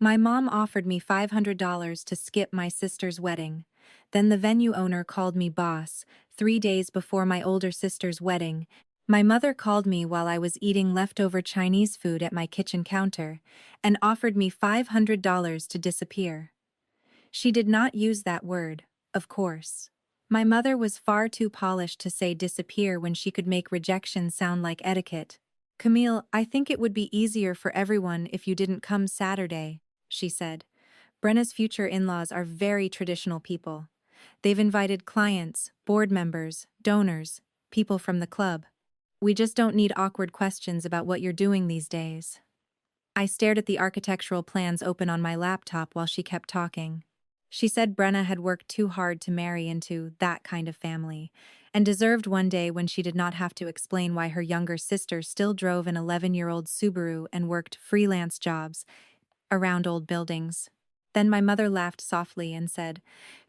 My mom offered me $500 to skip my sister's wedding. Then the venue owner called me boss, 3 days before my older sister's wedding. My mother called me while I was eating leftover Chinese food at my kitchen counter and offered me $500 to disappear. She did not use that word, of course. My mother was far too polished to say disappear when she could make rejection sound like etiquette. Camille, I think it would be easier for everyone if you didn't come Saturday, she said. Brenna's future in-laws are very traditional people. They've invited clients, board members, donors, people from the club. We just don't need awkward questions about what you're doing these days. I stared at the architectural plans open on my laptop while she kept talking. She said Brenna had worked too hard to marry into that kind of family, and deserved one day when she did not have to explain why her younger sister still drove an 11-year-old Subaru and worked freelance jobs around old buildings. Then my mother laughed softly and said,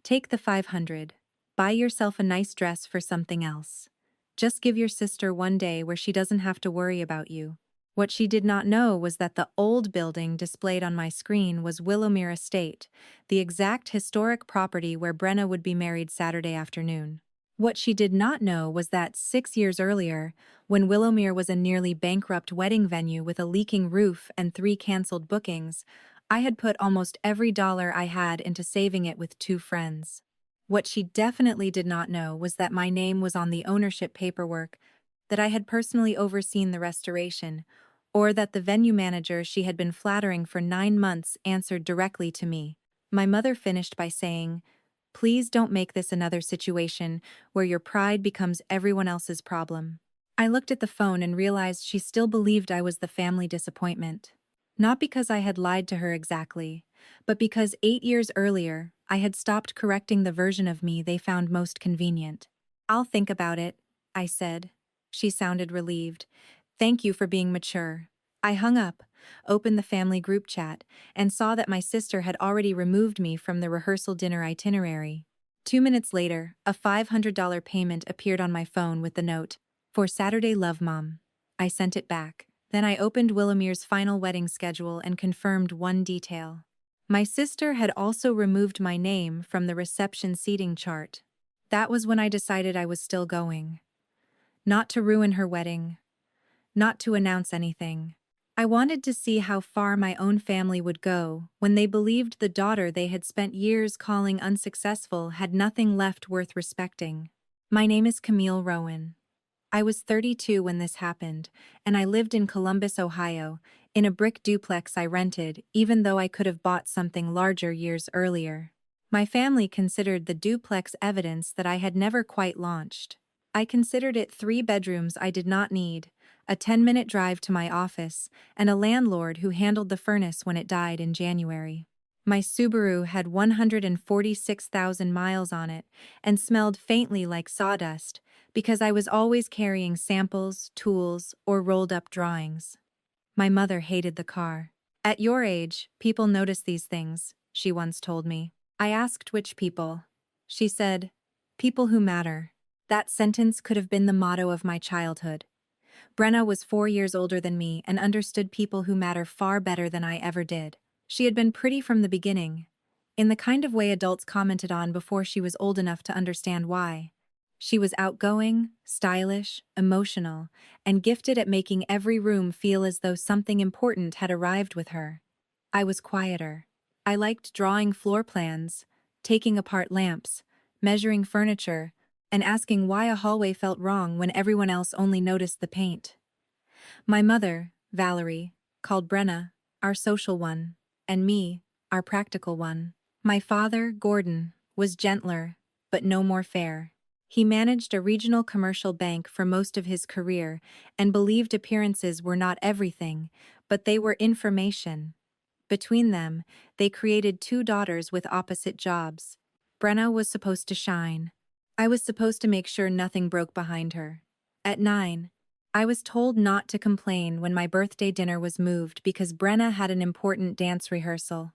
"Take the 500. Buy yourself a nice dress for something else. Just give your sister one day where she doesn't have to worry about you." What she did not know was that the old building displayed on my screen was Willowmere Estate, the exact historic property where Brenna would be married Saturday afternoon. What she did not know was that 6 years earlier, when Willowmere was a nearly bankrupt wedding venue with a leaking roof and 3 canceled bookings, I had put almost every dollar I had into saving it with 2 friends. What she definitely did not know was that my name was on the ownership paperwork, that I had personally overseen the restoration, or that the venue manager she had been flattering for 9 months answered directly to me. My mother finished by saying, "Please don't make this another situation where your pride becomes everyone else's problem." I looked at the phone and realized she still believed I was the family disappointment. Not because I had lied to her exactly, but because 8 years earlier, I had stopped correcting the version of me they found most convenient. "I'll think about it," I said. She sounded relieved. "Thank you for being mature." I hung up, opened the family group chat, and saw that my sister had already removed me from the rehearsal dinner itinerary. 2 minutes later, a $500 payment appeared on my phone with the note, "For Saturday, love, Mom." I sent it back. Then I opened Willomere's final wedding schedule and confirmed one detail. My sister had also removed my name from the reception seating chart. That was when I decided I was still going. Not to ruin her wedding. Not to announce anything. I wanted to see how far my own family would go when they believed the daughter they had spent years calling unsuccessful had nothing left worth respecting. My name is Camille Rowan. I was 32 when this happened, and I lived in Columbus, Ohio, in a brick duplex I rented, even though I could have bought something larger years earlier. My family considered the duplex evidence that I had never quite launched. I considered it 3 bedrooms I did not need, a 10-minute drive to my office, and a landlord who handled the furnace when it died in January. My Subaru had 146,000 miles on it and smelled faintly like sawdust because I was always carrying samples, tools, or rolled-up drawings. My mother hated the car. "At your age, people notice these things," she once told me. I asked which people. She said, "People who matter." That sentence could have been the motto of my childhood. Brenna was 4 years older than me and understood people who matter far better than I ever did. She had been pretty from the beginning, in the kind of way adults commented on before she was old enough to understand why. She was outgoing, stylish, emotional, and gifted at making every room feel as though something important had arrived with her. I was quieter. I liked drawing floor plans, taking apart lamps, measuring furniture, and asking why a hallway felt wrong when everyone else only noticed the paint. My mother, Valerie, called Brenna our social one, and me our practical one. My father, Gordon, was gentler, but no more fair. He managed a regional commercial bank for most of his career and believed appearances were not everything, but they were information. Between them, they created 2 daughters with opposite jobs. Brenna was supposed to shine. I was supposed to make sure nothing broke behind her. At 9, I was told not to complain when my birthday dinner was moved because Brenna had an important dance rehearsal.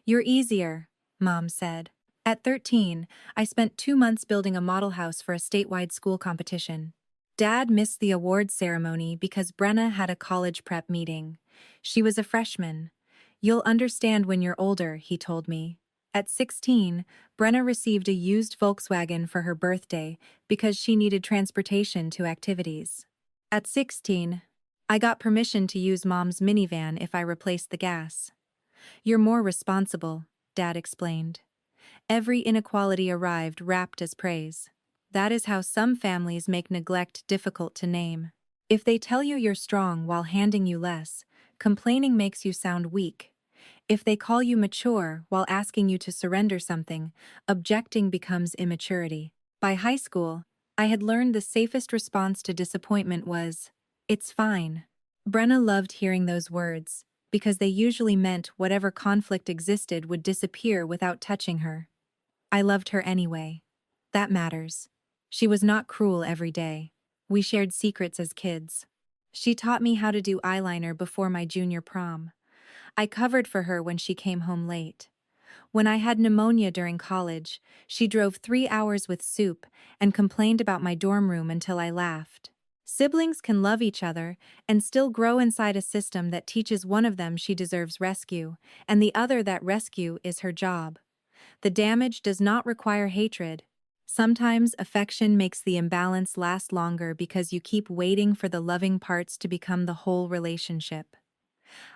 "You're easier," Mom said. At 13, I spent 2 months building a model house for a statewide school competition. Dad missed the awards ceremony because Brenna had a college prep meeting. She was a freshman. You'll understand when you're older, he told me. At 16, Brenna received a used Volkswagen for her birthday because she needed transportation to activities. At 16, I got permission to use Mom's minivan if I replaced the gas. You're more responsible, Dad explained. Every inequality arrived wrapped as praise. That is how some families make neglect difficult to name. If they tell you you're strong while handing you less, complaining makes you sound weak. If they call you mature while asking you to surrender something, objecting becomes immaturity. By high school, I had learned the safest response to disappointment was, "It's fine." Brenna loved hearing those words, because they usually meant whatever conflict existed would disappear without touching her. I loved her anyway. That matters. She was not cruel every day. We shared secrets as kids. She taught me how to do eyeliner before my junior prom. I covered for her when she came home late. When I had pneumonia during college, she drove 3 hours with soup and complained about my dorm room until I laughed. Siblings can love each other and still grow inside a system that teaches one of them she deserves rescue, and the other that rescue is her job. The damage does not require hatred. Sometimes affection makes the imbalance last longer because you keep waiting for the loving parts to become the whole relationship.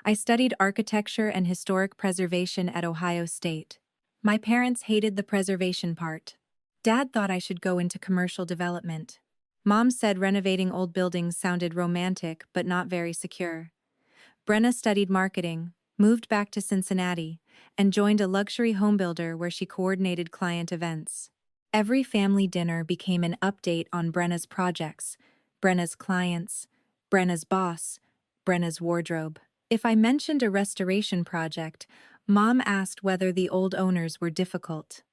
I studied architecture and historic preservation at Ohio State. My parents hated the preservation part. Dad thought I should go into commercial development. Mom said renovating old buildings sounded romantic but not very secure. Brenna studied marketing, moved back to Cincinnati, and joined a luxury home builder where she coordinated client events. Every family dinner became an update on Brenna's projects, Brenna's clients, Brenna's boss, Brenna's wardrobe. If I mentioned a restoration project, Mom asked whether the old owners were difficult.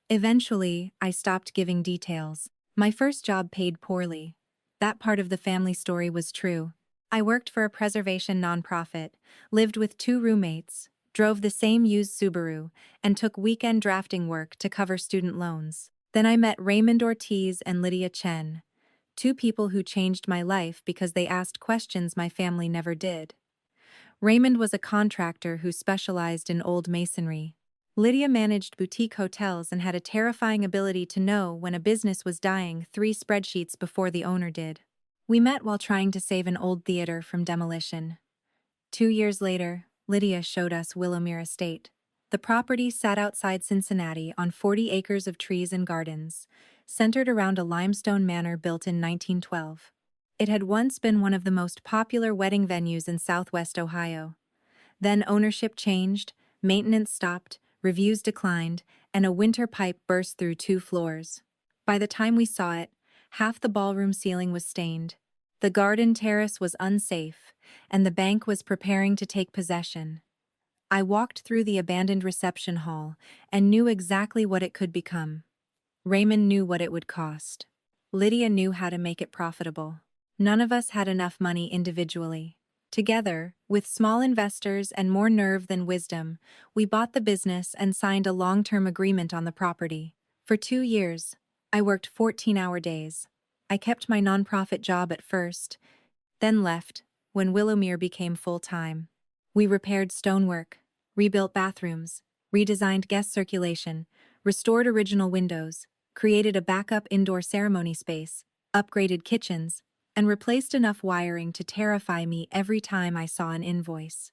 Eventually, I stopped giving details. My first job paid poorly. That part of the family story was true. I worked for a preservation nonprofit, lived with 2 roommates, drove the same used Subaru, and took weekend drafting work to cover student loans. Then I met Raymond Ortiz and Lydia Chen, 2 people who changed my life because they asked questions my family never did. Raymond was a contractor who specialized in old masonry. Lydia managed boutique hotels and had a terrifying ability to know when a business was dying 3 spreadsheets before the owner did. We met while trying to save an old theater from demolition. 2 years later, Lydia showed us Willowmere Estate. The property sat outside Cincinnati on 40 acres of trees and gardens, centered around a limestone manor built in 1912. It had once been one of the most popular wedding venues in Southwest Ohio. Then ownership changed, maintenance stopped, reviews declined, and a winter pipe burst through 2 floors. By the time we saw it, half the ballroom ceiling was stained. The garden terrace was unsafe, and the bank was preparing to take possession. I walked through the abandoned reception hall and knew exactly what it could become. Raymond knew what it would cost. Lydia knew how to make it profitable. None of us had enough money individually. Together, with small investors and more nerve than wisdom, we bought the business and signed a long-term agreement on the property. For 2 years, I worked 14-hour days. I kept my nonprofit job at first, then left when Willowmere became full-time. We repaired stonework, rebuilt bathrooms, redesigned guest circulation, restored original windows, created a backup indoor ceremony space, upgraded kitchens, and replaced enough wiring to terrify me every time I saw an invoice.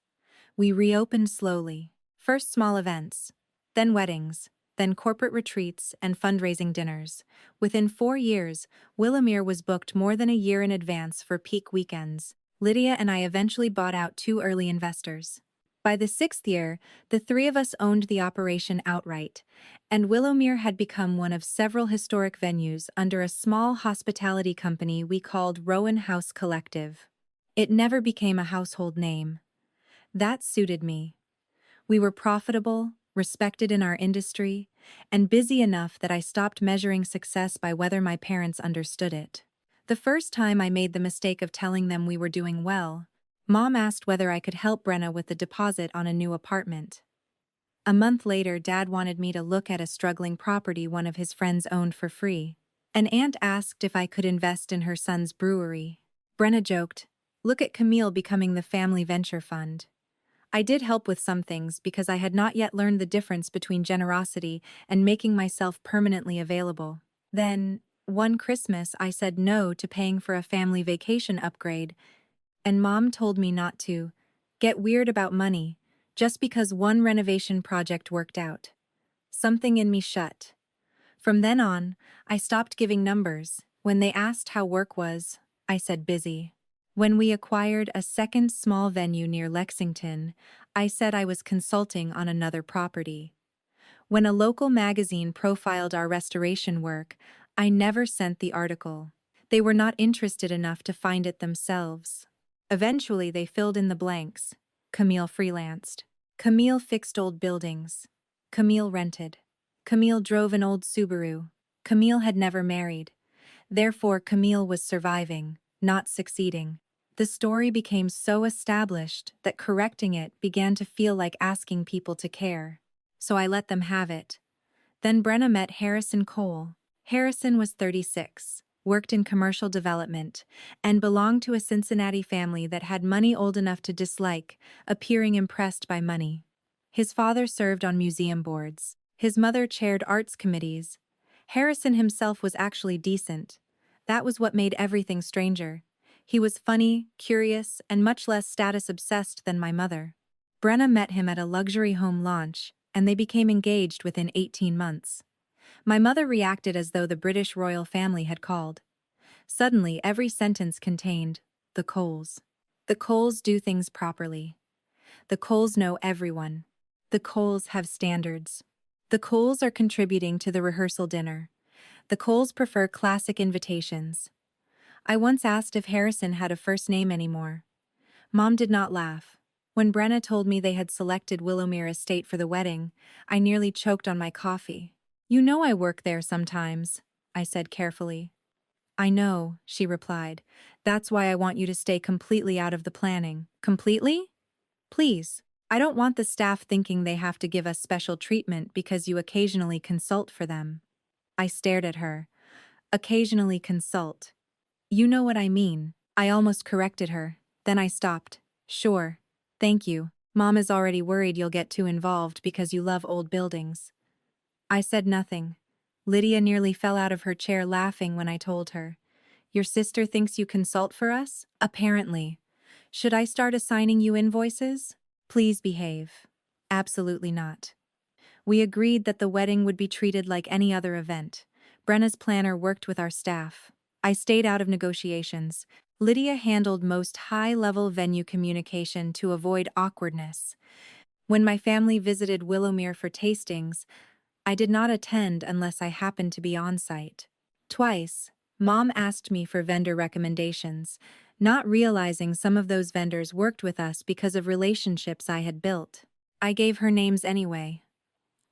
We reopened slowly, first small events, then weddings, then corporate retreats and fundraising dinners. Within 4 years, Willowmere was booked more than a year in advance for peak weekends. Lydia and I eventually bought out 2 early investors. By the 6th year, the 3 of us owned the operation outright, and Willowmere had become one of several historic venues under a small hospitality company we called Rowan House Collective. It never became a household name. That suited me. We were profitable, respected in our industry, and busy enough that I stopped measuring success by whether my parents understood it. The first time I made the mistake of telling them we were doing well, Mom asked whether I could help Brenna with the deposit on a new apartment. A month later, Dad wanted me to look at a struggling property one of his friends owned for free. An aunt asked if I could invest in her son's brewery. Brenna joked, "Look at Camille becoming the family venture fund." I did help with some things because I had not yet learned the difference between generosity and making myself permanently available. Then, one Christmas, I said no to paying for a family vacation upgrade, and Mom told me not to get weird about money just because one renovation project worked out. Something in me shut. From then on, I stopped giving numbers. When they asked how work was, I said busy. When we acquired a second small venue near Lexington, I said I was consulting on another property. When a local magazine profiled our restoration work, I never sent the article. They were not interested enough to find it themselves. Eventually, they filled in the blanks. Camille freelanced. Camille fixed old buildings. Camille rented. Camille drove an old Subaru. Camille had never married. Therefore, Camille was surviving, not succeeding. The story became so established that correcting it began to feel like asking people to care. So I let them have it. Then Brenna met Harrison Cole. Harrison was 36, worked in commercial development, and belonged to a Cincinnati family that had money old enough to dislike, appearing impressed by money. His father served on museum boards. His mother chaired arts committees. Harrison himself was actually decent. That was what made everything stranger. He was funny, curious, and much less status-obsessed than my mother. Brenna met him at a luxury home launch, and they became engaged within 18 months. My mother reacted as though the British royal family had called. Suddenly, every sentence contained, "The Coles." The Coles do things properly. The Coles know everyone. The Coles have standards. The Coles are contributing to the rehearsal dinner. The Coles prefer classic invitations. I once asked if Harrison had a first name anymore. Mom did not laugh. When Brenna told me they had selected Willowmere Estate for the wedding, I nearly choked on my coffee. "You know I work there sometimes," I said carefully. "I know," she replied. "That's why I want you to stay completely out of the planning." "Completely? Please. I don't want the staff thinking they have to give us special treatment because you occasionally consult for them." I stared at her. Occasionally consult. You know what I mean. I almost corrected her. Then I stopped. "Sure. Thank you. Mom is already worried you'll get too involved because you love old buildings." I said nothing. Lydia nearly fell out of her chair laughing when I told her. "Your sister thinks you consult for us? Apparently. Should I start assigning you invoices?" "Please behave." "Absolutely not." We agreed that the wedding would be treated like any other event. Brenna's planner worked with our staff. I stayed out of negotiations. Lydia handled most high-level venue communication to avoid awkwardness. When my family visited Willowmere for tastings, I did not attend unless I happened to be on site. Twice, Mom asked me for vendor recommendations, not realizing some of those vendors worked with us because of relationships I had built. I gave her names anyway.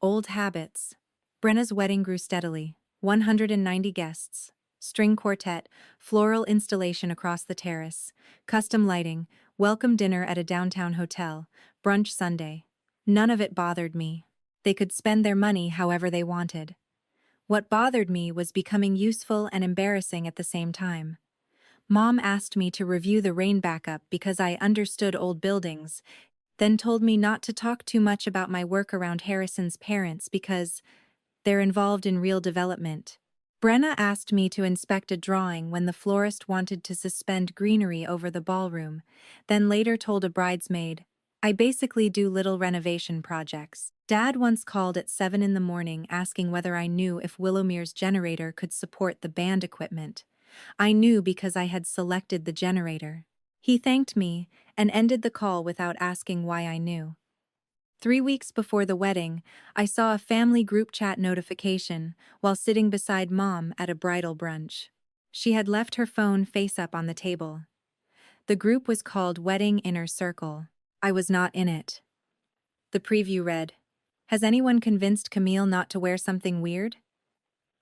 Old habits. Brenna's wedding grew steadily. 190 guests. String quartet, floral installation across the terrace, custom lighting, welcome dinner at a downtown hotel, brunch Sunday. None of it bothered me. They could spend their money however they wanted. What bothered me was becoming useful and embarrassing at the same time. Mom asked me to review the rain backup because I understood old buildings, then told me not to talk too much about my work around Harrison's parents because they're involved in real development. Brenna asked me to inspect a drawing when the florist wanted to suspend greenery over the ballroom, then later told a bridesmaid, "I basically do little renovation projects." Dad once called at 7 in the morning asking whether I knew if Willowmere's generator could support the band equipment. I knew because I had selected the generator. He thanked me and ended the call without asking why I knew. 3 weeks before the wedding, I saw a family group chat notification while sitting beside Mom at a bridal brunch. She had left her phone face up on the table. The group was called Wedding Inner Circle. I was not in it. The preview read, "Has anyone convinced Camille not to wear something weird?"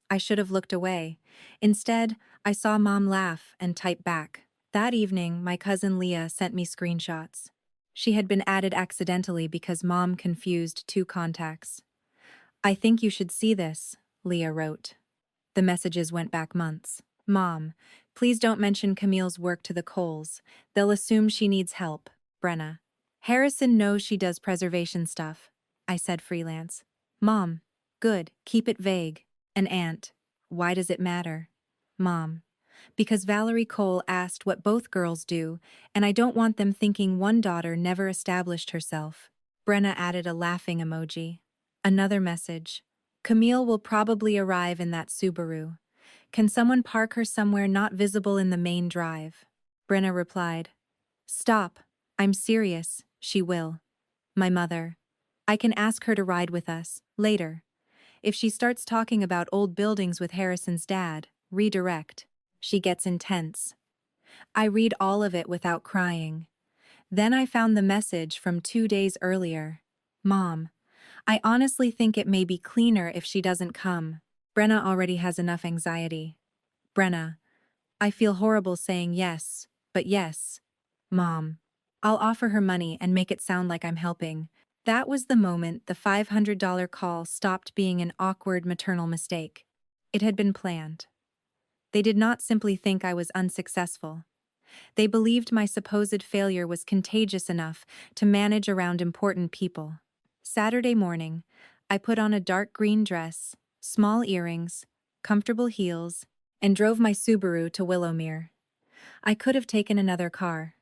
I should have looked away. Instead, I saw Mom laugh and type back. That evening, my cousin Leah sent me screenshots. She had been added accidentally because Mom confused two contacts. "I think you should see this," Leah wrote. The messages went back months. "Mom, please don't mention Camille's work to the Coles. They'll assume she needs help. Brenna." Harrison knows she does preservation stuff, I said freelance. Mom. Good, keep it vague. An aunt. Why does it matter? Mom. Because Valerie Cole asked what both girls do, and I don't want them thinking one daughter never established herself. Brenna added a laughing emoji. Another message. Camille will probably arrive in that Subaru. Can someone park her somewhere not visible in the main drive? Brenna replied. Stop. I'm serious, she will. My mother. I can ask her to ride with us, later. If she starts talking about old buildings with Harrison's dad, redirect. She gets intense. I read all of it without crying. Then I found the message from 2 days earlier. Mom. I honestly think it may be cleaner if she doesn't come. Brenna already has enough anxiety. Brenna. I feel horrible saying yes, but yes. Mom. I'll offer her money and make it sound like I'm helping. That was the moment the $500 call stopped being an awkward maternal mistake. It had been planned. They did not simply think I was unsuccessful. They believed my supposed failure was contagious enough to manage around important people. Saturday morning, I put on a dark green dress, small earrings, comfortable heels, and drove my Subaru to Willowmere. I could have taken another car.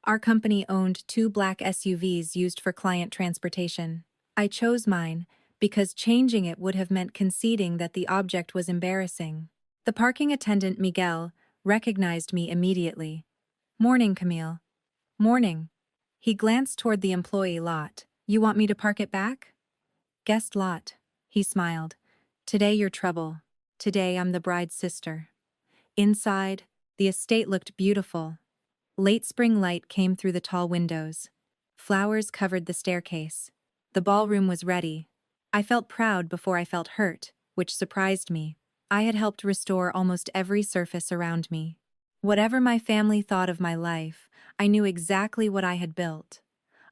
Our company owned 2 black SUVs used for client transportation. I chose mine because changing it would have meant conceding that the object was embarrassing. The parking attendant, Miguel, recognized me immediately. Morning, Camille. Morning. He glanced toward the employee lot. You want me to park it back? Guest lot. He smiled. Today you're trouble. Today I'm the bride's sister. Inside, the estate looked beautiful. Late spring light came through the tall windows. Flowers covered the staircase. The ballroom was ready. I felt proud before I felt hurt, which surprised me. I had helped restore almost every surface around me. Whatever my family thought of my life, I knew exactly what I had built.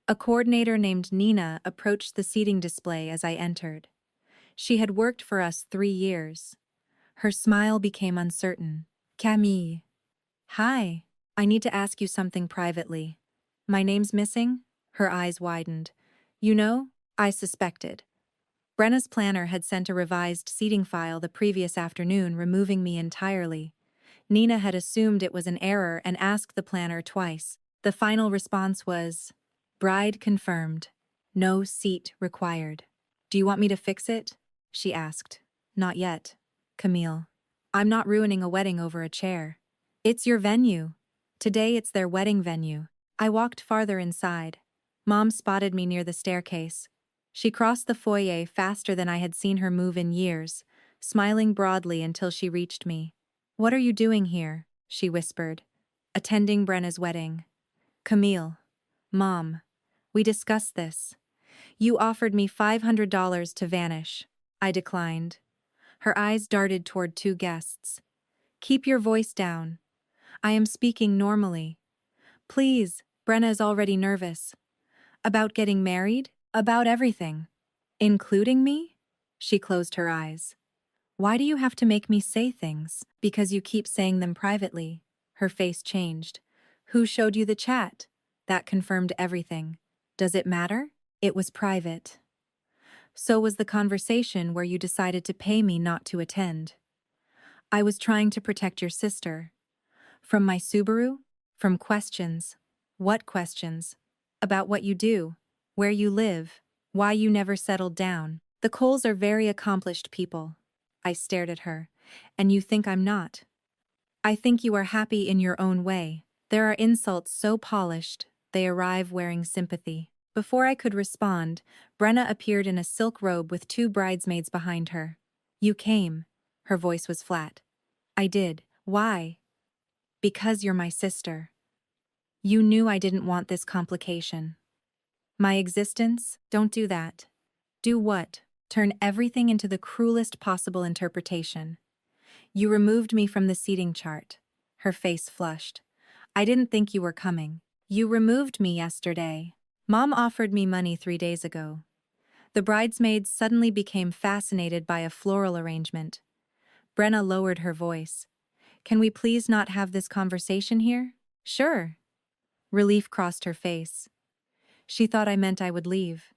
A coordinator named Nina approached the seating display as I entered. She had worked for us 3 years. Her smile became uncertain. Camille. Hi. I need to ask you something privately. My name's missing? Her eyes widened. You know, I suspected. Brenna's planner had sent a revised seating file the previous afternoon, removing me entirely. Nina had assumed it was an error and asked the planner twice. The final response was, bride confirmed. No seat required. Do you want me to fix it? She asked. Not yet. Camille. I'm not ruining a wedding over a chair. It's your venue. Today it's their wedding venue. I walked farther inside. Mom spotted me near the staircase. She crossed the foyer faster than I had seen her move in years, smiling broadly until she reached me. What are you doing here? She whispered. Attending Brenna's wedding. Camille. Mom. We discussed this. You offered me $500 to vanish. I declined. Her eyes darted toward 2 guests. Keep your voice down. I am speaking normally. Please, Brenna is already nervous. About getting married? About everything. Including me? She closed her eyes. Why do you have to make me say things? Because you keep saying them privately. Her face changed. Who showed you the chat? That confirmed everything. Does it matter? It was private. So was the conversation where you decided to pay me not to attend. I was trying to protect your sister. From my Subaru? From questions. What questions? About what you do, where you live, why you never settled down. The Coles are very accomplished people. I stared at her. And you think I'm not? I think you are happy in your own way. There are insults so polished, they arrive wearing sympathy. Before I could respond, Brenna appeared in a silk robe with 2 bridesmaids behind her. You came. Her voice was flat. I did. Why? Because you're my sister. You knew I didn't want this complication. My existence? Don't do that. Do what? Turn everything into the cruelest possible interpretation. You removed me from the seating chart. Her face flushed. I didn't think you were coming. You removed me yesterday. Mom offered me money 3 days ago. The bridesmaids suddenly became fascinated by a floral arrangement. Brenna lowered her voice. Can we please not have this conversation here? Sure. Relief crossed her face. She thought I meant I would leave.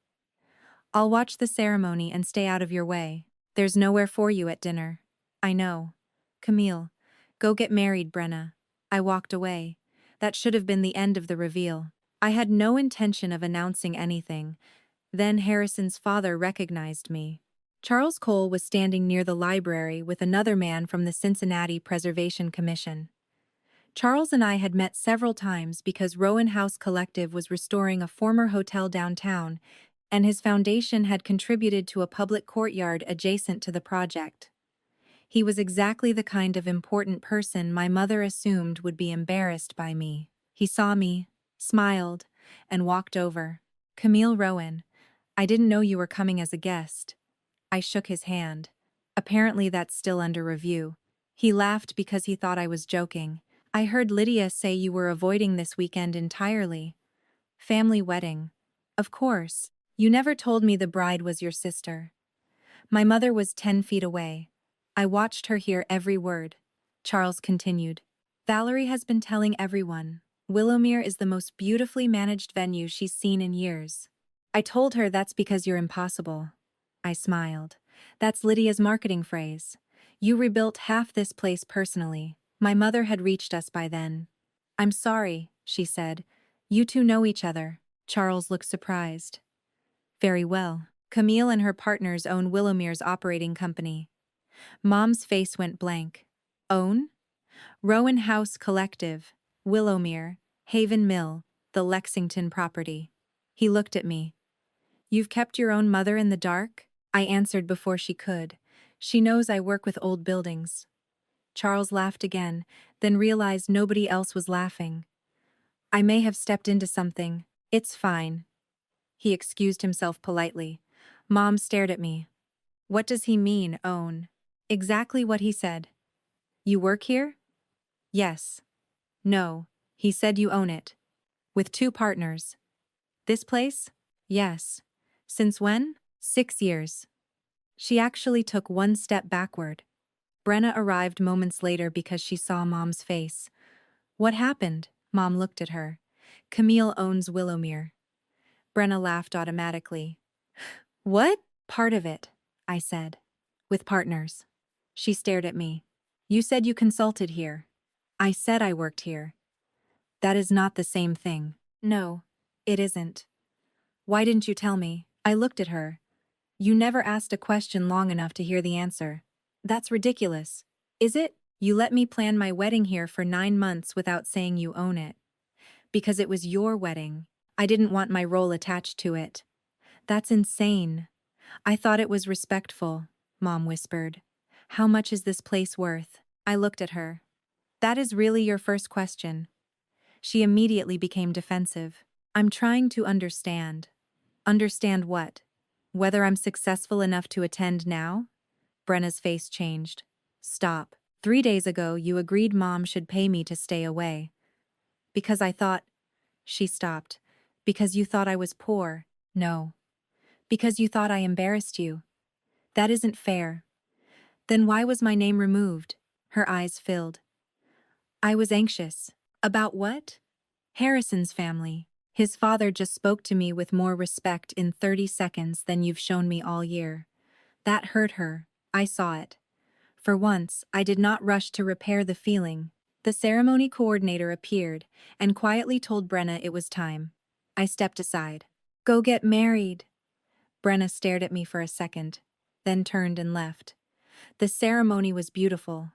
I'll watch the ceremony and stay out of your way. There's nowhere for you at dinner. I know. Camille, go get married, Brenna. I walked away. That should have been the end of the reveal. I had no intention of announcing anything. Then Harrison's father recognized me. Charles Cole was standing near the library with another man from the Cincinnati Preservation Commission. Charles and I had met several times because Rowan House Collective was restoring a former hotel downtown, and his foundation had contributed to a public courtyard adjacent to the project. He was exactly the kind of important person my mother assumed would be embarrassed by me. He saw me, smiled, and walked over. Camille Rowan, I didn't know you were coming as a guest. I shook his hand. Apparently that's still under review. He laughed because he thought I was joking. I heard Lydia say you were avoiding this weekend entirely. Family wedding. Of course. You never told me the bride was your sister. My mother was 10 feet away. I watched her hear every word. Charles continued. Valerie has been telling everyone. Willowmere is the most beautifully managed venue she's seen in years. I told her that's because you're impossible. I smiled. That's Lydia's marketing phrase. You rebuilt half this place personally. My mother had reached us by then. I'm sorry, she said. You two know each other. Charles looked surprised. Very well. Camille and her partners own Willowmere's operating company. Mom's face went blank. Own? Rowan House Collective, Willowmere, Haven Mill, the Lexington property. He looked at me. You've kept your own mother in the dark? I answered before she could. She knows I work with old buildings. Charles laughed again, then realized nobody else was laughing. I may have stepped into something. It's fine. He excused himself politely. Mom stared at me. What does he mean, own? Exactly what he said. You work here? Yes. No. He said you own it. With 2 partners. This place? Yes. Since when? 6 years. She actually took one step backward. Brenna arrived moments later because she saw Mom's face. What happened? Mom looked at her. Camille owns Willowmere. Brenna laughed automatically. What? Part of it, I said. With partners. She stared at me. You said you consulted here. I said I worked here. That is not the same thing. No, it isn't. Why didn't you tell me? I looked at her. You never asked a question long enough to hear the answer. That's ridiculous. Is it? You let me plan my wedding here for 9 months without saying you own it. Because it was your wedding. I didn't want my role attached to it. That's insane. I thought it was respectful, Mom whispered. How much is this place worth? I looked at her. That is really your first question. She immediately became defensive. I'm trying to understand. Understand what? Whether I'm successful enough to attend now? Brenna's face changed. Stop. 3 days ago you agreed Mom should pay me to stay away. Because I thought... She stopped. Because you thought I was poor. No. Because you thought I embarrassed you. That isn't fair. Then why was my name removed? Her eyes filled. I was anxious. About what? Harrison's family. His father just spoke to me with more respect in 30 seconds than you've shown me all year. That hurt her. I saw it. For once, I did not rush to repair the feeling. The ceremony coordinator appeared and quietly told Brenna it was time. I stepped aside. Go get married. Brenna stared at me for a second, then turned and left. The ceremony was beautiful.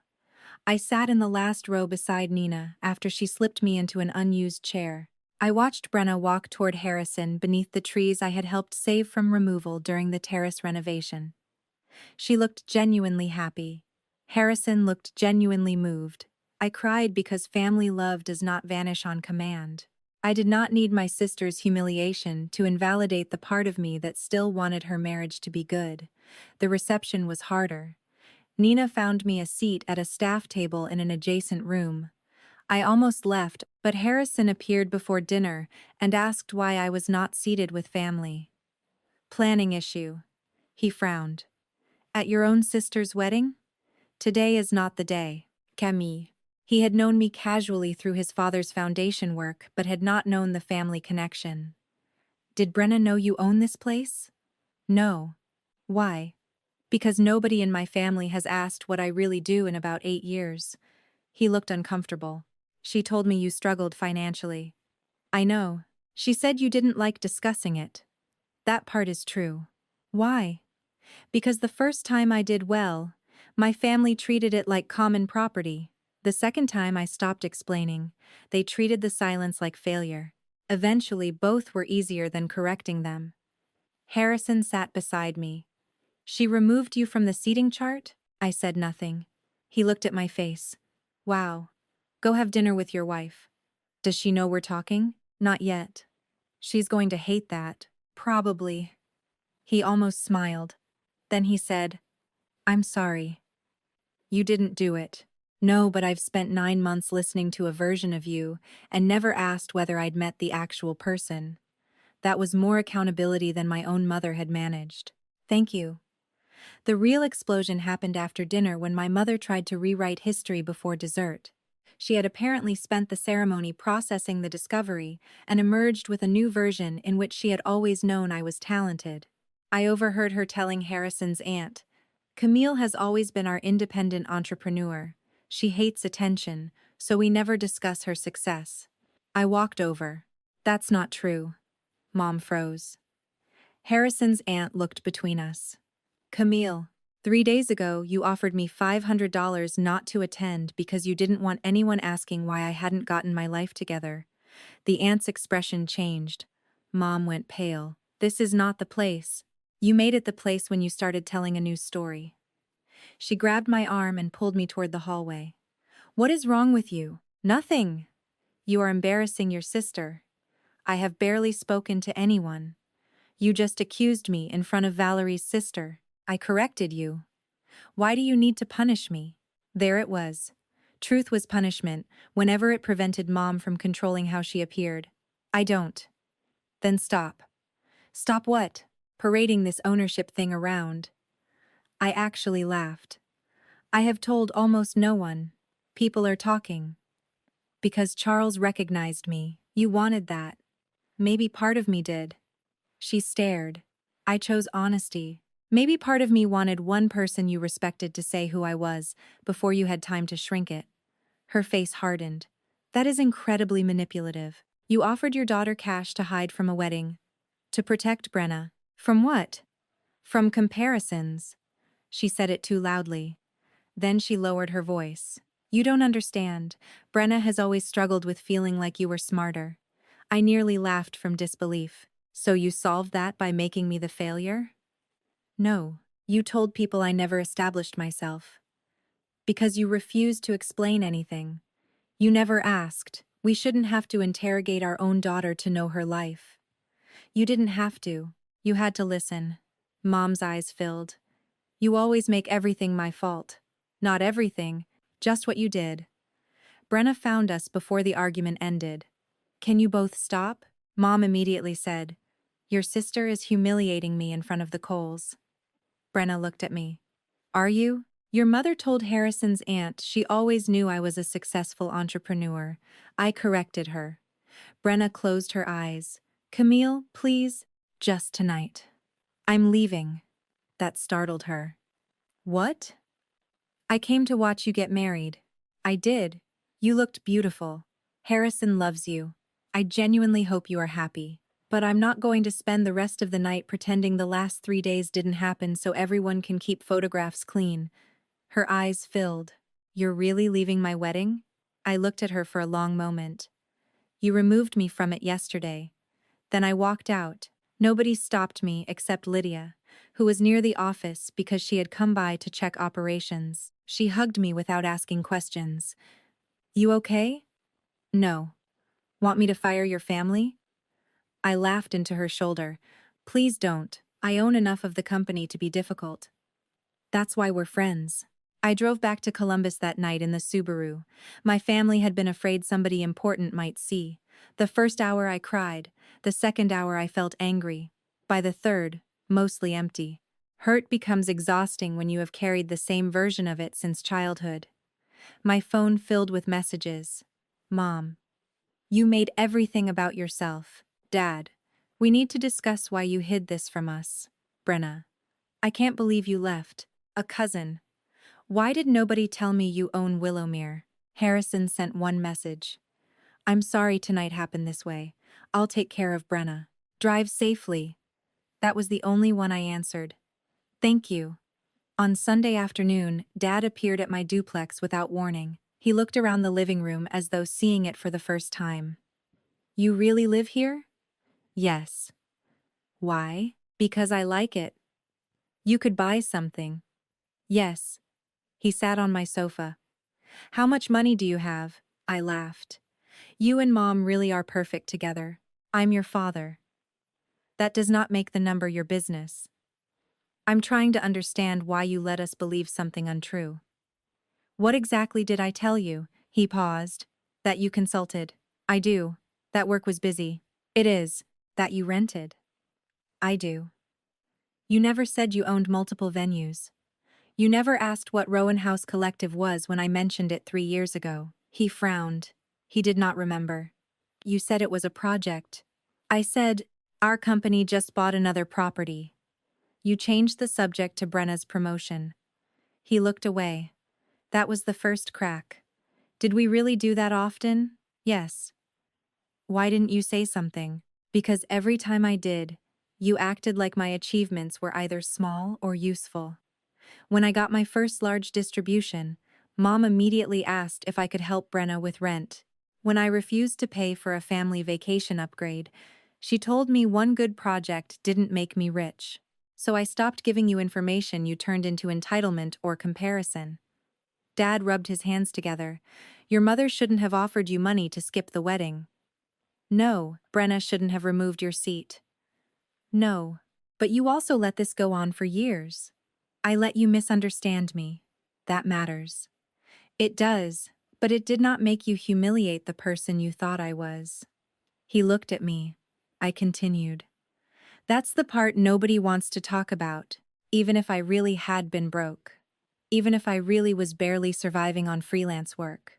I sat in the last row beside Nina after she slipped me into an unused chair. I watched Brenna walk toward Harrison beneath the trees I had helped save from removal during the terrace renovation. She looked genuinely happy. Harrison looked genuinely moved. I cried because family love does not vanish on command. I did not need my sister's humiliation to invalidate the part of me that still wanted her marriage to be good. The reception was harder. Nina found me a seat at a staff table in an adjacent room. I almost left, but Harrison appeared before dinner and asked why I was not seated with family. Planning issue. He frowned. At your own sister's wedding? Today is not the day. Camille. He had known me casually through his father's foundation work but had not known the family connection. Did Brenna know you own this place? No. Why? Because nobody in my family has asked what I really do in about 8 years. He looked uncomfortable. She told me you struggled financially. I know. She said you didn't like discussing it. That part is true. Why? Because the first time I did well, my family treated it like common property. The second time I stopped explaining, they treated the silence like failure. Eventually, both were easier than correcting them. Harrison sat beside me. She removed you from the seating chart? I said nothing. He looked at my face. Wow. Go have dinner with your wife. Does she know we're talking? Not yet. She's going to hate that. Probably. He almost smiled. Then he said, I'm sorry. You didn't do it. No, but I've spent 9 months listening to a version of you and never asked whether I'd met the actual person. That was more accountability than my own mother had managed. Thank you. The real explosion happened after dinner when my mother tried to rewrite history before dessert. She had apparently spent the ceremony processing the discovery and emerged with a new version in which she had always known I was talented. I overheard her telling Harrison's aunt, Camille has always been our independent entrepreneur. She hates attention, so we never discuss her success. I walked over. That's not true. Mom froze. Harrison's aunt looked between us. Camille, 3 days ago you offered me $500 not to attend because you didn't want anyone asking why I hadn't gotten my life together. The aunt's expression changed. Mom went pale. This is not the place. You made it the place when you started telling a new story. She grabbed my arm and pulled me toward the hallway. What is wrong with you? Nothing. You are embarrassing your sister. I have barely spoken to anyone. You just accused me in front of Valerie's sister. I corrected you. Why do you need to punish me? There it was. Truth was punishment, whenever it prevented Mom from controlling how she appeared. I don't. Then stop. Stop what? Parading this ownership thing around. I actually laughed. I have told almost no one. People are talking. Because Charles recognized me. You wanted that. Maybe part of me did. She stared. I chose honesty. Maybe part of me wanted one person you respected to say who I was, before you had time to shrink it. Her face hardened. That is incredibly manipulative. You offered your daughter cash to hide from a wedding. To protect Brenna. From what? From comparisons. She said it too loudly. Then she lowered her voice. You don't understand. Brenna has always struggled with feeling like you were smarter. I nearly laughed from disbelief. So you solved that by making me the failure? No. You told people I never established myself. Because you refused to explain anything. You never asked. We shouldn't have to interrogate our own daughter to know her life. You didn't have to. You had to listen. Mom's eyes filled. You always make everything my fault. Not everything, just what you did. Brenna found us before the argument ended. Can you both stop? Mom immediately said, Your sister is humiliating me in front of the Coles. Brenna looked at me. Are you? Your mother told Harrison's aunt she always knew I was a successful entrepreneur. I corrected her. Brenna closed her eyes. Camille, please, just tonight. I'm leaving. That startled her. What? I came to watch you get married. I did. You looked beautiful. Harrison loves you. I genuinely hope you are happy. But I'm not going to spend the rest of the night pretending the last 3 days didn't happen so everyone can keep photographs clean. Her eyes filled. You're really leaving my wedding? I looked at her for a long moment. You removed me from it yesterday. Then I walked out. Nobody stopped me except Lydia, who was near the office because she had come by to check operations. She hugged me without asking questions. You okay? No. Want me to fire your family? I laughed into her shoulder. Please don't. I own enough of the company to be difficult. That's why we're friends. I drove back to Columbus that night in the Subaru. My family had been afraid somebody important might see. The first hour I cried. The second hour I felt angry. By the third, mostly empty. Hurt becomes exhausting when you have carried the same version of it since childhood. My phone filled with messages. Mom. You made everything about yourself. Dad. We need to discuss why you hid this from us. Brenna. I can't believe you left. A cousin. Why did nobody tell me you own Willowmere? Harrison sent one message. I'm sorry tonight happened this way. I'll take care of Brenna. Drive safely. That was the only one I answered. Thank you. On Sunday afternoon, Dad appeared at my duplex without warning. He looked around the living room as though seeing it for the first time. You really live here? Yes. Why? Because I like it. You could buy something. Yes. He sat on my sofa. How much money do you have? I laughed. You and Mom really are perfect together. I'm your father. That does not make the number your business. I'm trying to understand why you let us believe something untrue. What exactly did I tell you? He paused. That you consulted. I do. That work was busy. It is. That you rented. I do. You never said you owned multiple venues. You never asked what Rowan House Collective was when I mentioned it 3 years ago. He frowned. He did not remember. You said it was a project. I said, our company just bought another property. You changed the subject to Brenna's promotion. He looked away. That was the first crack. Did we really do that often? Yes. Why didn't you say something? Because every time I did, you acted like my achievements were either small or useful. When I got my first large distribution, Mom immediately asked if I could help Brenna with rent. When I refused to pay for a family vacation upgrade, she told me one good project didn't make me rich. So I stopped giving you information you turned into entitlement or comparison. Dad rubbed his hands together. Your mother shouldn't have offered you money to skip the wedding. No, Brenna shouldn't have removed your seat. No, but you also let this go on for years. I let you misunderstand me. That matters. It does, but it did not make you humiliate the person you thought I was. He looked at me. I continued. That's the part nobody wants to talk about, even if I really had been broke. Even if I really was barely surviving on freelance work.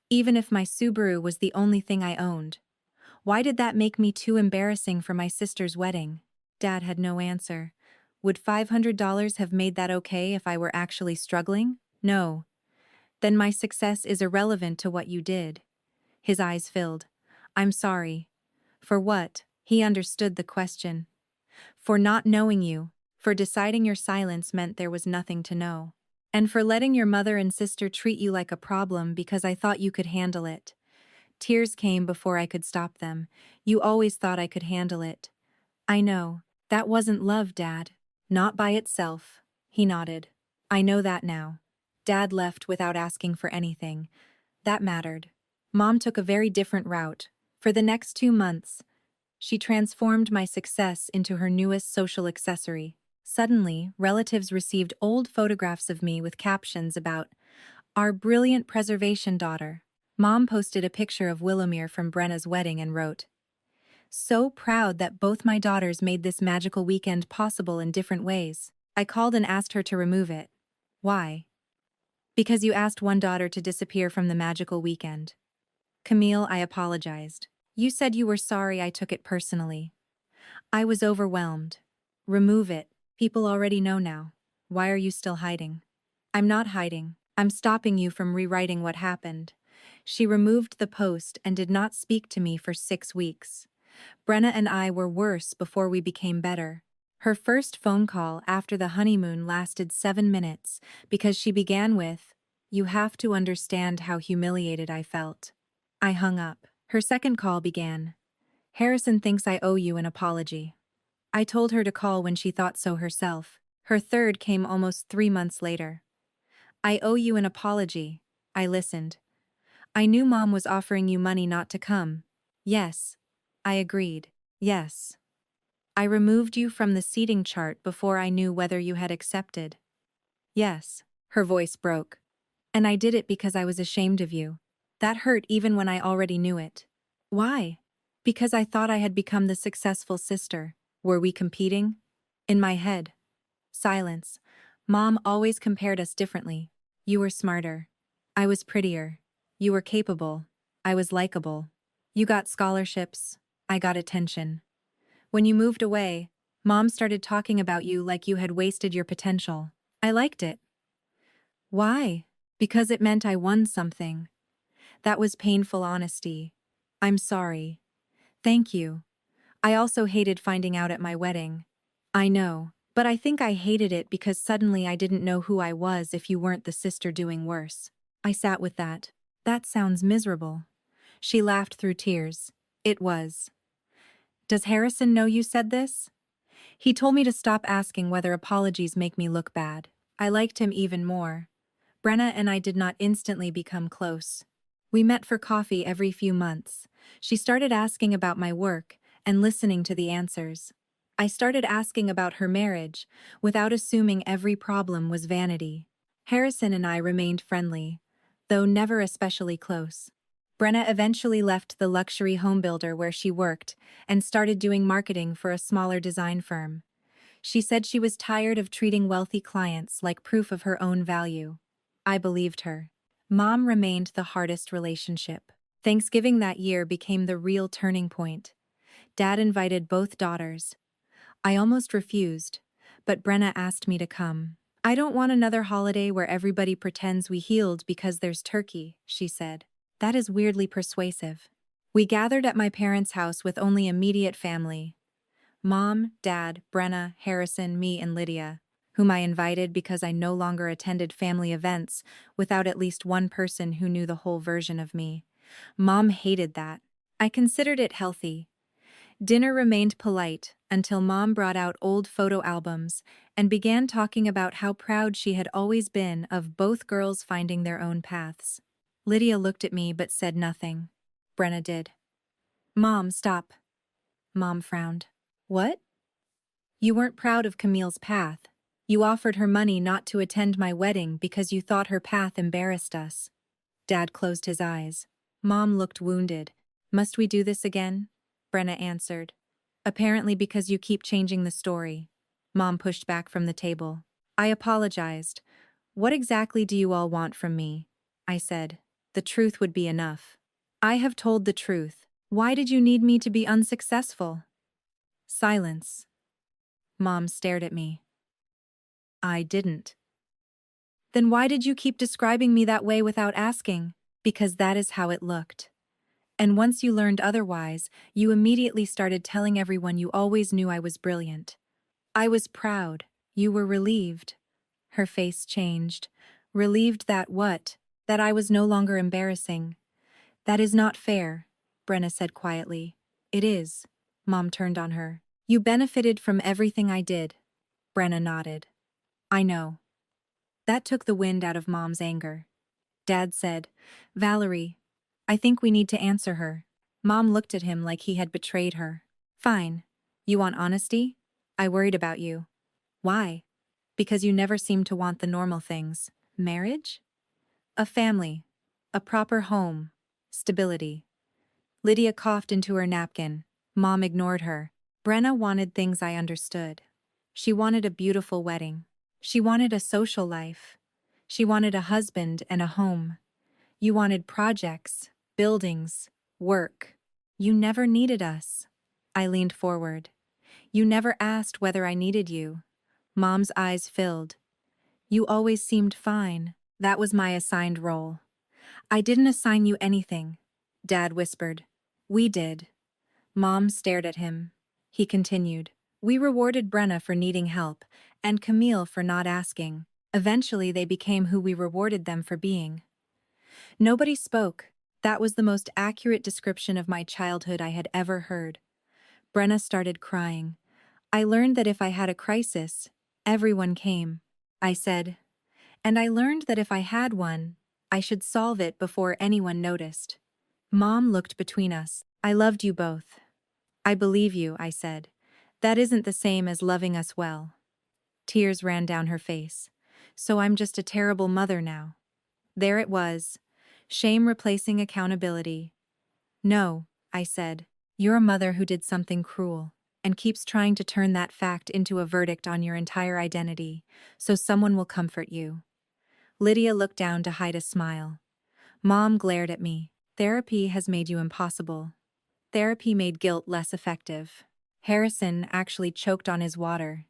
Even if my Subaru was the only thing I owned. Why did that make me too embarrassing for my sister's wedding? Dad had no answer. Would $500 have made that okay if I were actually struggling? No. Then my success is irrelevant to what you did. His eyes filled. I'm sorry. For what? He understood the question. For not knowing you, for deciding your silence meant there was nothing to know. And for letting your mother and sister treat you like a problem because I thought you could handle it. Tears came before I could stop them. You always thought I could handle it. I know. That wasn't love, Dad. Not by itself. He nodded. I know that now. Dad left without asking for anything. That mattered. Mom took a very different route. For the next 2 months, she transformed my success into her newest social accessory. Suddenly, relatives received old photographs of me with captions about our brilliant preservation daughter. Mom posted a picture of Willowmere from Brenna's wedding and wrote, so proud that both my daughters made this magical weekend possible in different ways. I called and asked her to remove it. Why? Because you asked one daughter to disappear from the magical weekend. Camille, I apologized. You said you were sorry I took it personally. I was overwhelmed. Remove it. People already know now. Why are you still hiding? I'm not hiding. I'm stopping you from rewriting what happened. She removed the post and did not speak to me for 6 weeks. Brenna and I were worse before we became better. Her first phone call after the honeymoon lasted 7 minutes because she began with, you have to understand how humiliated I felt. I hung up. Her second call began. Harrison thinks I owe you an apology. I told her to call when she thought so herself. Her third came almost 3 months later. I owe you an apology. I listened. I knew Mom was offering you money not to come. Yes. I agreed. Yes. I removed you from the seating chart before I knew whether you had accepted. Yes. Her voice broke. And I did it because I was ashamed of you. That hurt even when I already knew it. Why? Because I thought I had become the successful sister. Were we competing? In my head. Silence. Mom always compared us differently. You were smarter. I was prettier. You were capable. I was likable. You got scholarships. I got attention. When you moved away, Mom started talking about you like you had wasted your potential. I liked it. Why? Because it meant I won something. That was painful honesty. I'm sorry. Thank you. I also hated finding out at my wedding. I know, but I think I hated it because suddenly I didn't know who I was if you weren't the sister doing worse. I sat with that. That sounds miserable. She laughed through tears. It was. Does Harrison know you said this? He told me to stop asking whether apologies make me look bad. I liked him even more. Brenna and I did not instantly become close. We met for coffee every few months. She started asking about my work and listening to the answers. I started asking about her marriage, without assuming every problem was vanity. Harrison and I remained friendly, though never especially close. Brenna eventually left the luxury home builder where she worked and started doing marketing for a smaller design firm. She said she was tired of treating wealthy clients like proof of her own value. I believed her. Mom remained the hardest relationship. Thanksgiving that year became the real turning point. Dad invited both daughters. I almost refused, but Brenna asked me to come. I don't want another holiday where everybody pretends we healed because there's turkey, she said. That is weirdly persuasive. We gathered at my parents' house with only immediate family. Mom, Dad, Brenna, Harrison, me, and Lydia, whom I invited because I no longer attended family events without at least one person who knew the whole version of me. Mom hated that. I considered it healthy. Dinner remained polite until Mom brought out old photo albums and began talking about how proud she had always been of both girls finding their own paths. Lydia looked at me but said nothing. Brenna did. Mom, stop. Mom frowned. What? You weren't proud of Camille's path. You offered her money not to attend my wedding because you thought her path embarrassed us. Dad closed his eyes. Mom looked wounded. Must we do this again? Brenna answered. Apparently because you keep changing the story. Mom pushed back from the table. I apologized. What exactly do you all want from me? I said. The truth would be enough. I have told the truth. Why did you need me to be unsuccessful? Silence. Mom stared at me. I didn't. Then why did you keep describing me that way without asking? Because that is how it looked. And once you learned otherwise, you immediately started telling everyone you always knew I was brilliant. I was proud. You were relieved. Her face changed. Relieved that what? That I was no longer embarrassing. That is not fair, Brenna said quietly. It is. Mom turned on her. You benefited from everything I did. Brenna nodded. I know. That took the wind out of Mom's anger. Dad said, Valerie, I think we need to answer her. Mom looked at him like he had betrayed her. Fine. You want honesty? I worried about you. Why? Because you never seemed to want the normal things. Marriage? A family. A proper home. Stability. Lydia coughed into her napkin. Mom ignored her. Brenna wanted things I understood. She wanted a beautiful wedding. She wanted a social life. She wanted a husband and a home. You wanted projects, buildings, work. You never needed us. I leaned forward. You never asked whether I needed you. Mom's eyes filled. You always seemed fine. That was my assigned role. I didn't assign you anything, Dad whispered. We did. Mom stared at him. He continued. We rewarded Brenna for needing help, and Camille for not asking. Eventually they became who we rewarded them for being. Nobody spoke. That was the most accurate description of my childhood I had ever heard. Brenna started crying. I learned that if I had a crisis, everyone came. I said. And I learned that if I had one, I should solve it before anyone noticed. Mom looked between us. I loved you both. I believe you, I said. That isn't the same as loving us well. Tears ran down her face. So I'm just a terrible mother now. There it was. Shame replacing accountability. No, I said. You're a mother who did something cruel, and keeps trying to turn that fact into a verdict on your entire identity, so someone will comfort you. Lydia looked down to hide a smile. Mom glared at me. Therapy has made you impossible. Therapy made guilt less effective. Harrison actually choked on his water.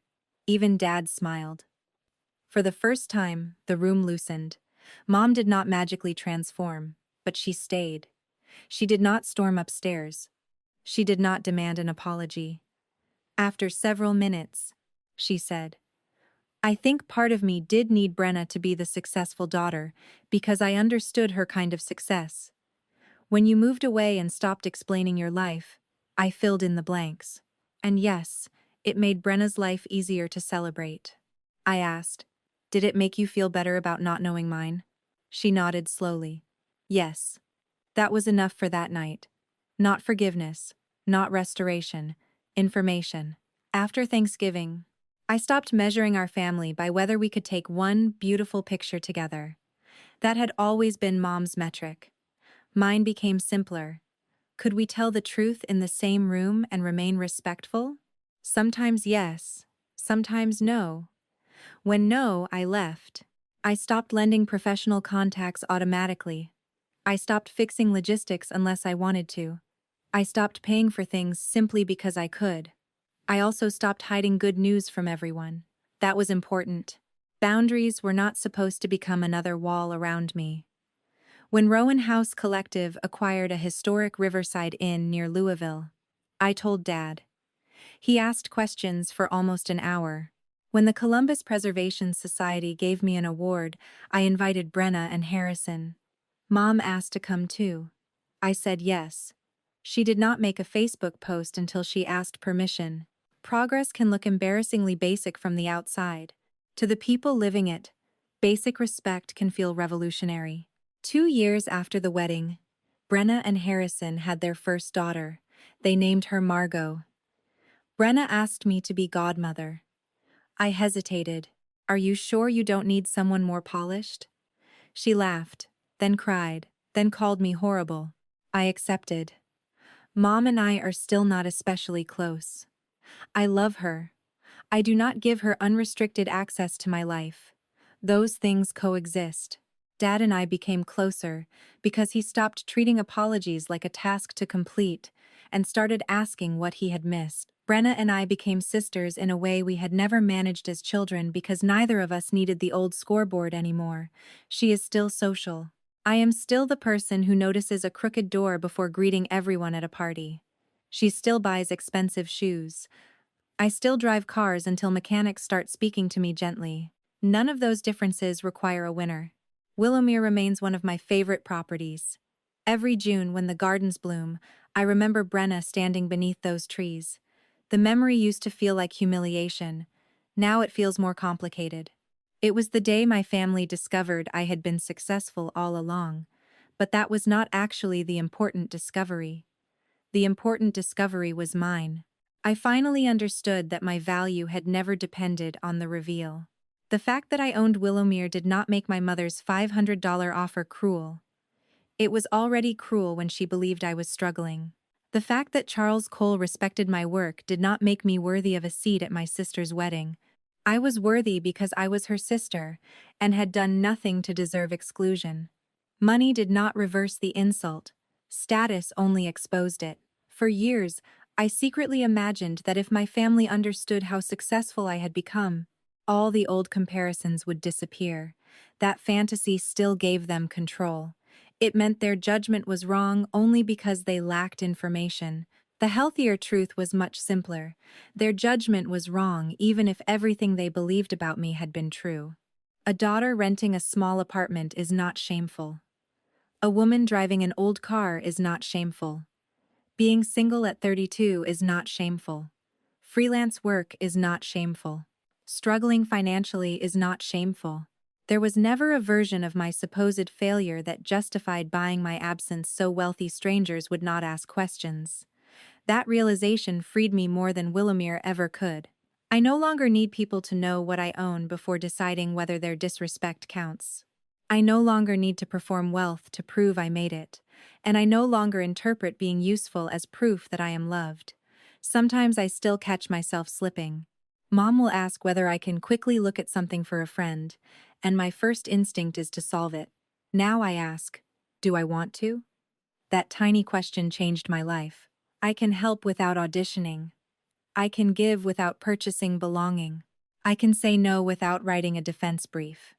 Even Dad smiled. For the first time, the room loosened. Mom did not magically transform, but she stayed. She did not storm upstairs. She did not demand an apology. After several minutes, she said, "I think part of me did need Brenna to be the successful daughter, because I understood her kind of success. When you moved away and stopped explaining your life, I filled in the blanks. And yes, it made Brenna's life easier to celebrate." I asked, "Did it make you feel better about not knowing mine?" She nodded slowly. "Yes. That was enough for that night. Not forgiveness, not restoration, information." After Thanksgiving, I stopped measuring our family by whether we could take one beautiful picture together. That had always been Mom's metric. Mine became simpler. Could we tell the truth in the same room and remain respectful? Sometimes yes, sometimes no. When no, I left. I stopped lending professional contacts automatically. I stopped fixing logistics unless I wanted to. I stopped paying for things simply because I could. I also stopped hiding good news from everyone. That was important. Boundaries were not supposed to become another wall around me. When Rowan House Collective acquired a historic riverside inn near Louisville, I told Dad. He asked questions for almost an hour. When the Columbus Preservation Society gave me an award, I invited Brenna and Harrison. Mom asked to come too. I said yes. She did not make a Facebook post until she asked permission. Progress can look embarrassingly basic from the outside. To the people living it, basic respect can feel revolutionary. 2 years after the wedding, Brenna and Harrison had their first daughter. They named her Margot. Brenna asked me to be godmother. I hesitated. "Are you sure you don't need someone more polished?" She laughed, then cried, then called me horrible. I accepted. Mom and I are still not especially close. I love her. I do not give her unrestricted access to my life. Those things coexist. Dad and I became closer because he stopped treating apologies like a task to complete and started asking what he had missed. Brenna and I became sisters in a way we had never managed as children because neither of us needed the old scoreboard anymore. She is still social. I am still the person who notices a crooked door before greeting everyone at a party. She still buys expensive shoes. I still drive cars until mechanics start speaking to me gently. None of those differences require a winner. Willowmere remains one of my favorite properties. Every June when the gardens bloom, I remember Brenna standing beneath those trees. The memory used to feel like humiliation. Now it feels more complicated. It was the day my family discovered I had been successful all along. But that was not actually the important discovery. The important discovery was mine. I finally understood that my value had never depended on the reveal. The fact that I owned Willowmere did not make my mother's $500 offer cruel. It was already cruel when she believed I was struggling. The fact that Charles Cole respected my work did not make me worthy of a seat at my sister's wedding. I was worthy because I was her sister, and had done nothing to deserve exclusion. Money did not reverse the insult. Status only exposed it. For years, I secretly imagined that if my family understood how successful I had become, all the old comparisons would disappear. That fantasy still gave them control. It meant their judgment was wrong only because they lacked information. The healthier truth was much simpler. Their judgment was wrong even if everything they believed about me had been true. A daughter renting a small apartment is not shameful. A woman driving an old car is not shameful. Being single at 32 is not shameful. Freelance work is not shameful. Struggling financially is not shameful. There was never a version of my supposed failure that justified buying my absence so wealthy strangers would not ask questions. That realization freed me more than Willowmere ever could. I no longer need people to know what I own before deciding whether their disrespect counts. I no longer need to perform wealth to prove I made it, and I no longer interpret being useful as proof that I am loved. Sometimes I still catch myself slipping. Mom will ask whether I can quickly look at something for a friend, and my first instinct is to solve it. Now I ask, do I want to? That tiny question changed my life. I can help without auditioning. I can give without purchasing belonging. I can say no without writing a defense brief.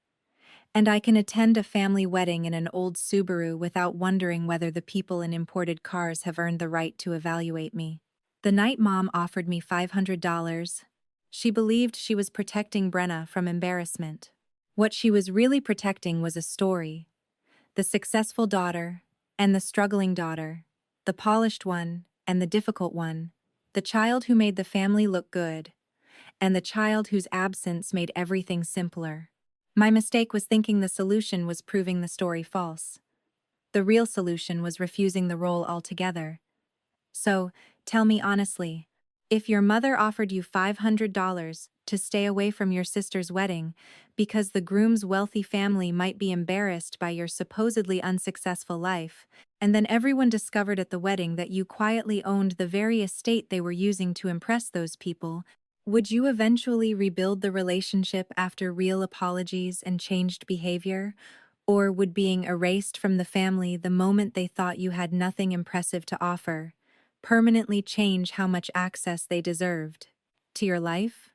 And I can attend a family wedding in an old Subaru without wondering whether the people in imported cars have earned the right to evaluate me. The night Mom offered me $500, she believed she was protecting Brenna from embarrassment. What she was really protecting was a story: the successful daughter and the struggling daughter, the polished one and the difficult one, the child who made the family look good, and the child whose absence made everything simpler. My mistake was thinking the solution was proving the story false. The real solution was refusing the role altogether. So, tell me honestly, if your mother offered you $500 to stay away from your sister's wedding because the groom's wealthy family might be embarrassed by your supposedly unsuccessful life, and then everyone discovered at the wedding that you quietly owned the very estate they were using to impress those people, would you eventually rebuild the relationship after real apologies and changed behavior? Or would being erased from the family the moment they thought you had nothing impressive to offer permanently change how much access they deserved to your life?